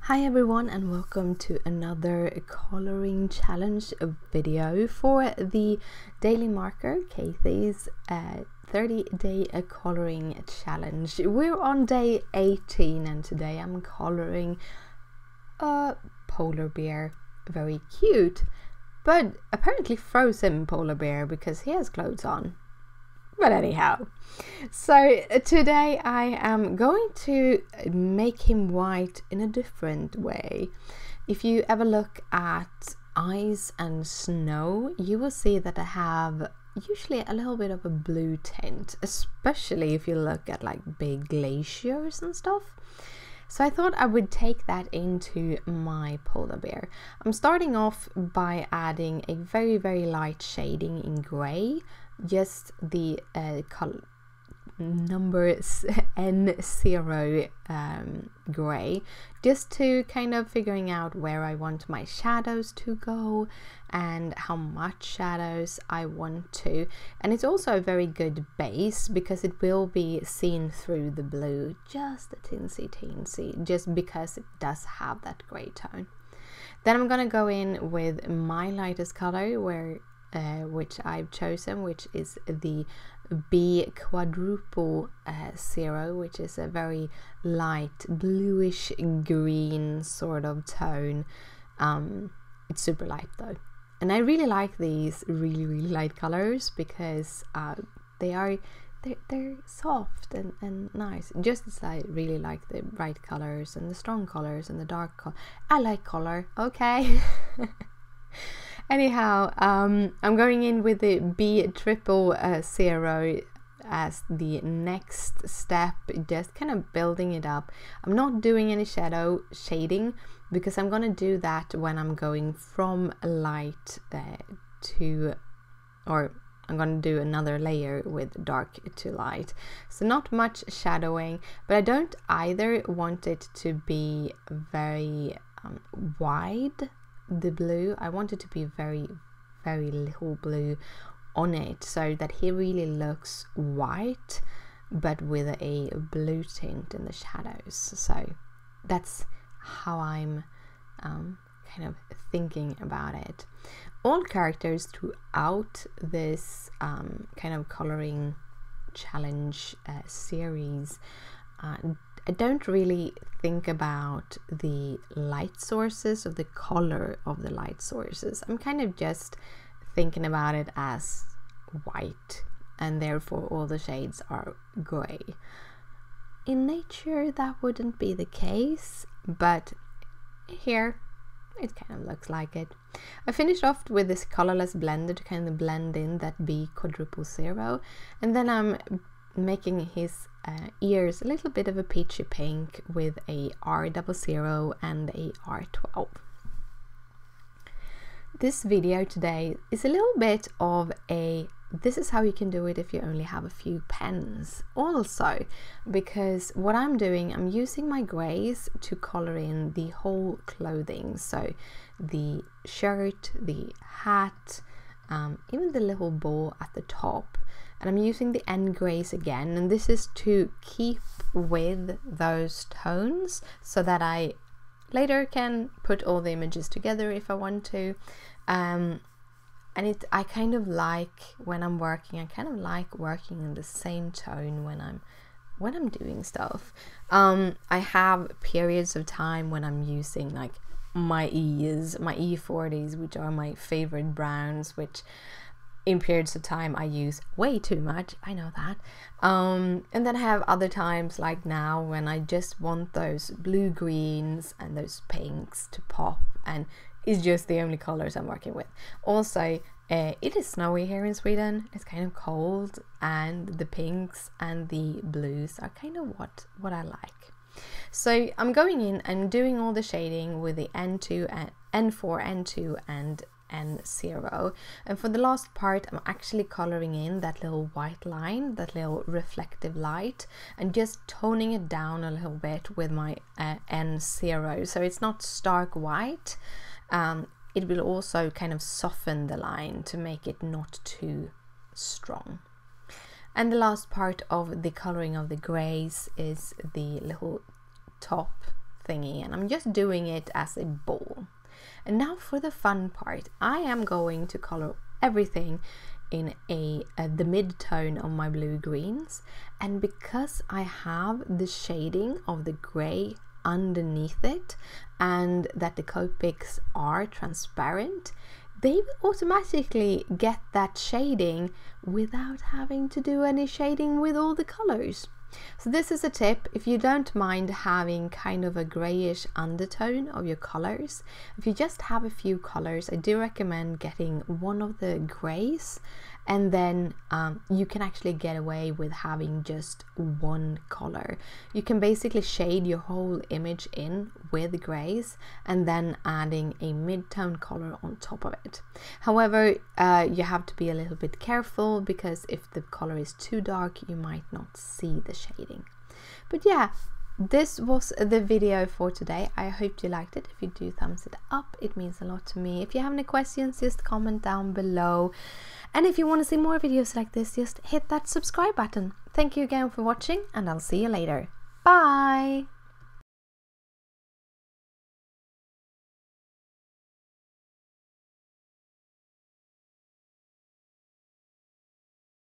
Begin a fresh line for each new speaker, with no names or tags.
Hi everyone, and welcome to another coloring challenge video for the daily marker Kathy's 30-day coloring challenge. We're on day 18 and today I'm coloring a polar bear. Very cute, but apparently frozen polar bear because he has clothes on. But anyhow, so today I am going to make him white in a different way. If you ever look at ice and snow, you will see that I have usually a little bit of a blue tint, especially if you look at like big glaciers and stuff. So I thought I would take that into my polar bear. I'm starting off by adding a very light shading in gray, just the color number N0 gray, just to kind of figuring out where I want my shadows to go and how much shadows I want to. And it's also a very good base because it will be seen through the blue just a teensy, just because it does have that gray tone. Then I'm gonna go in with my lightest color, which I've chosen, which is the B quadruple 0, which is a very light bluish green sort of tone. It's super light though, and I really like these really light colors because they're soft and nice, just as I really like the bright colors and the strong colors and the dark color. I like color, okay. Anyhow, I'm going in with the B triple 0 as the next step, just kind of building it up. I'm not doing any shadow shading because I'm gonna do that when I'm going from light or I'm gonna do another layer with dark to light. So not much shadowing, but I don't either want it to be very wide. The blue, I want it to be very little blue on it, so that he really looks white but with a blue tint in the shadows. So that's how I'm kind of thinking about it. All characters throughout this kind of coloring challenge series, I don't really think about the light sources or the color of the light sources. I'm kind of just thinking about it as white, and therefore all the shades are gray. In nature that wouldn't be the case, but here it kind of looks like it. I finished off with this colorless blender to kind of blend in that B quadruple 0, and then I'm making his ears a little bit of a peachy pink with a R00 and a R12. This video today is a little bit of this is how you can do it if you only have a few pens also, because what I'm doing, I'm using my grays to color in the whole clothing, so the shirt, the hat, even the little bow at the top. And I'm using the N grays again, and this is to keep with those tones so that I later can put all the images together if I want to. And I kind of like when I'm working, I kind of like working in the same tone when I'm doing stuff. I have periods of time when I'm using like my E40s, which are my favorite browns, which in periods of time I use way too much, I know that. And then I have other times like now when I just want those blue greens and those pinks to pop, and it's just the only colors I'm working with. Also, it is snowy here in Sweden, it's kind of cold, and the pinks and the blues are kind of what I like. So I'm going in and doing all the shading with the N2 and N4, N2 and N0, and for the last part I'm actually coloring in that little white line, that little reflective light, and just toning it down a little bit with my N0, so it's not stark white. It will also kind of soften the line to make it not too strong. And the last part of the coloring of the grays is the little top thingy, and I'm just doing it as a ball. And now for the fun part, I am going to color everything in the mid-tone of my blue greens, and because I have the shading of the gray underneath it and that the Copics are transparent, they will automatically get that shading without having to do any shading with all the colors. So this is a tip: if you don't mind having kind of a grayish undertone of your colors, if you just have a few colors, I do recommend getting one of the grays, and then you can actually get away with having just one color. You can basically shade your whole image in with grays and then adding a mid-tone color on top of it. However, you have to be a little bit careful, because if the color is too dark, you might not see the shading. But yeah, this was the video for today. I hope you liked it. If you do, thumbs it up, it means a lot to me. If you have any questions, just comment down below, and if you want to see more videos like this, just hit that subscribe button. Thank you again for watching, and I'll see you later. Bye.